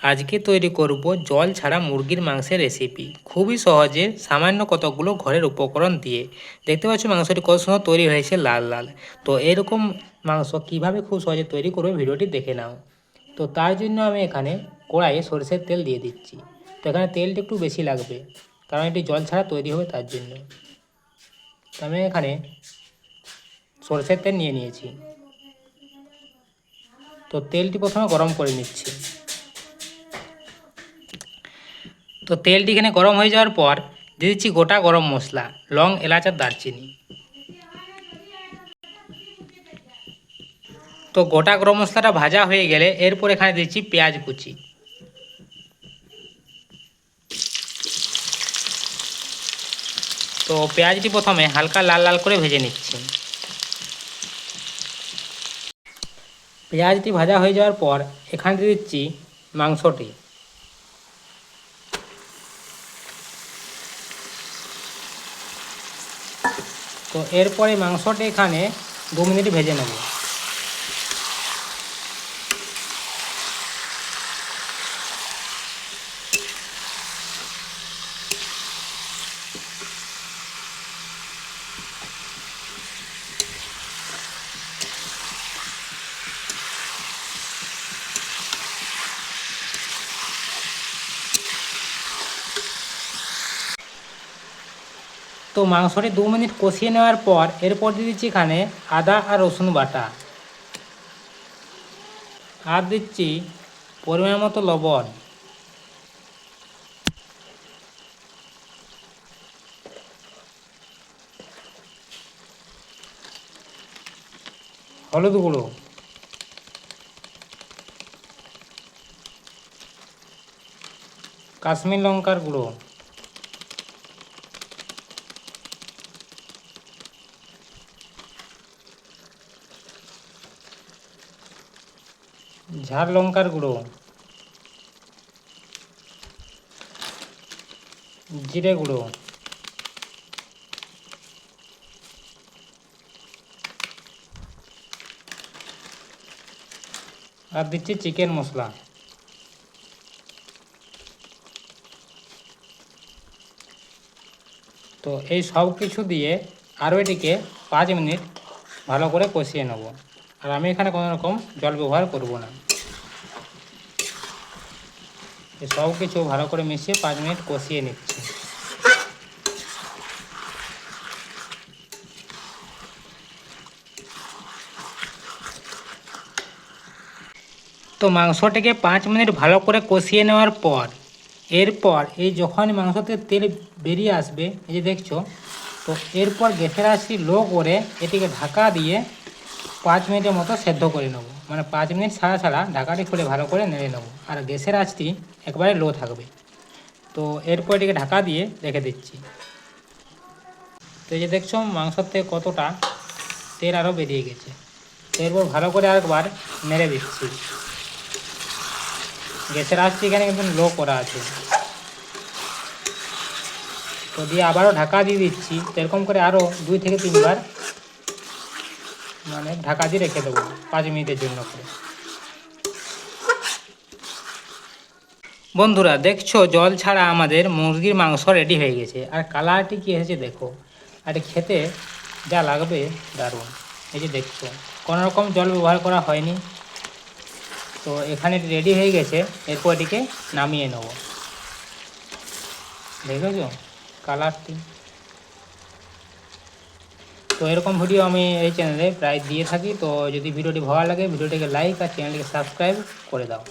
আজকে তৈরি করব জল ছাড়া মুরগির মাংসের রেসিপি। খুবই সহজে সামান্য কতগুলো ঘরের উপকরণ দিয়ে। দেখতে পাচ্ছ মাংসটি কত সুন্দর তৈরি হয়েছে, লাল লাল। তো এরকম মাংস কিভাবে খুব সহজে তৈরি করবে ভিডিওটি দেখে নাও। তো তার জন্য আমি এখানে কড়াইয়ে সরষের তেল দিয়ে দিচ্ছি। তো এখানে তেলটা একটু বেশি লাগবে, কারণ এটি জল ছাড়া তৈরি হবে তার জন্য। তো আমি এখানে সরষের তেল নিয়ে নিয়েছি। তো তেলটি প্রথমে গরম করে নিচ্ছি। তো তেলটি এখানে গরম হয়ে যাওয়ার পর দিয়ে দিচ্ছি গোটা গরম মশলা, লং, এলাচ আর দারচিনি। তো গোটা গরম মশলাটা ভাজা হয়ে গেলে এরপর এখানে দিচ্ছি পেঁয়াজ কুচি। তো পেঁয়াজটি প্রথমে হালকা লাল লাল করে ভেজে নিচ্ছি। পেঁয়াজটি ভাজা হয়ে যাওয়ার পর এখানে দিয়ে দিচ্ছি মাংসটি। তো এরপরে মাংসটি এখানে 2 মিনিট ভেজে নেব। তো মাংসটি 2 মিনিট কষিয়ে নেওয়ার পর এরপর দিয়ে দিচ্ছি এখানে আদা আর রসুন বাটা। আর দিচ্ছি পরিমাণ মতো লবণ। হলুদ গুঁড়ো, কাশ্মীর লঙ্কার গুঁড়ো, ঝাল লঙ্কার গুঁড়ো, জিরে গুঁড়ো, আর দিচ্ছি চিকেন মশলা। তো এই সব কিছু দিয়ে আরও এটিকে 5 মিনিট ভালো করে কষিয়ে নেব। আর আমি এখানে কোনো রকম জল ব্যবহার করব না। এই সব কিছু ভালো করে মিশিয়ে 5 মিনিট কষিয়ে নিচ্ছি। তো মাংসটাকে 5 মিনিট ভালো করে কষিয়ে নেওয়ার পর এরপর এই যখন মাংস থেকে তেল বেরিয়ে আসবে, এই যে দেখছো, তো এরপর গ্যাসের আঁচটি লো করে এটিকে ঢাকা দিয়ে 5 মিনিটের মতো সেদ্ধ করে নেব। মানে 5 মিনিট ছাড়া ছাড়া ঢাকাটি খুলে ভালো করে নেড়ে নেব, আর গ্যাসের আঁচটি একবারে লো থাকবে। তো এরপর এটিকে ঢাকা দিয়ে রেখে দিচ্ছি। তো এই যে দেখছো মাংসর থেকে কতটা তেল আরও বেরিয়ে গেছে। তো এরপর ভালো করে আরেকবার নেড়ে দিচ্ছি। গ্যাসের আঁচটি এখানে কিন্তু লো করা আছে। তো দিয়ে আবারও ঢাকা দিয়ে দিচ্ছি। তো এরকম করে আরও 2 থেকে 3 বার মানে ঢাকা দিয়ে রেখে দেবো 5 মিনিটের জন্য করে। বন্ধুরা দেখছো জল ছাড়া আমাদের মুরগির মাংস রেডি হয়ে গেছে। আর কালারটি কী এসেছে দেখো, আর খেতে যা লাগবে দারুণ। এই যে দেখছো কোনো রকম জল ব্যবহার করা হয়নি। তো এখানে রেডি হয়ে গেছে। এরপর এটিকে নামিয়ে নেব। দেখেছো কালারটি। তো এরকম ভিডিও আমি এই চ্যানেলে প্রায় দিয়ে থাকি। তো যদি ভিডিওটি ভালো লাগে ভিডিওটিকে লাইক আর চ্যানেলটিকে সাবস্ক্রাইব করে দাও।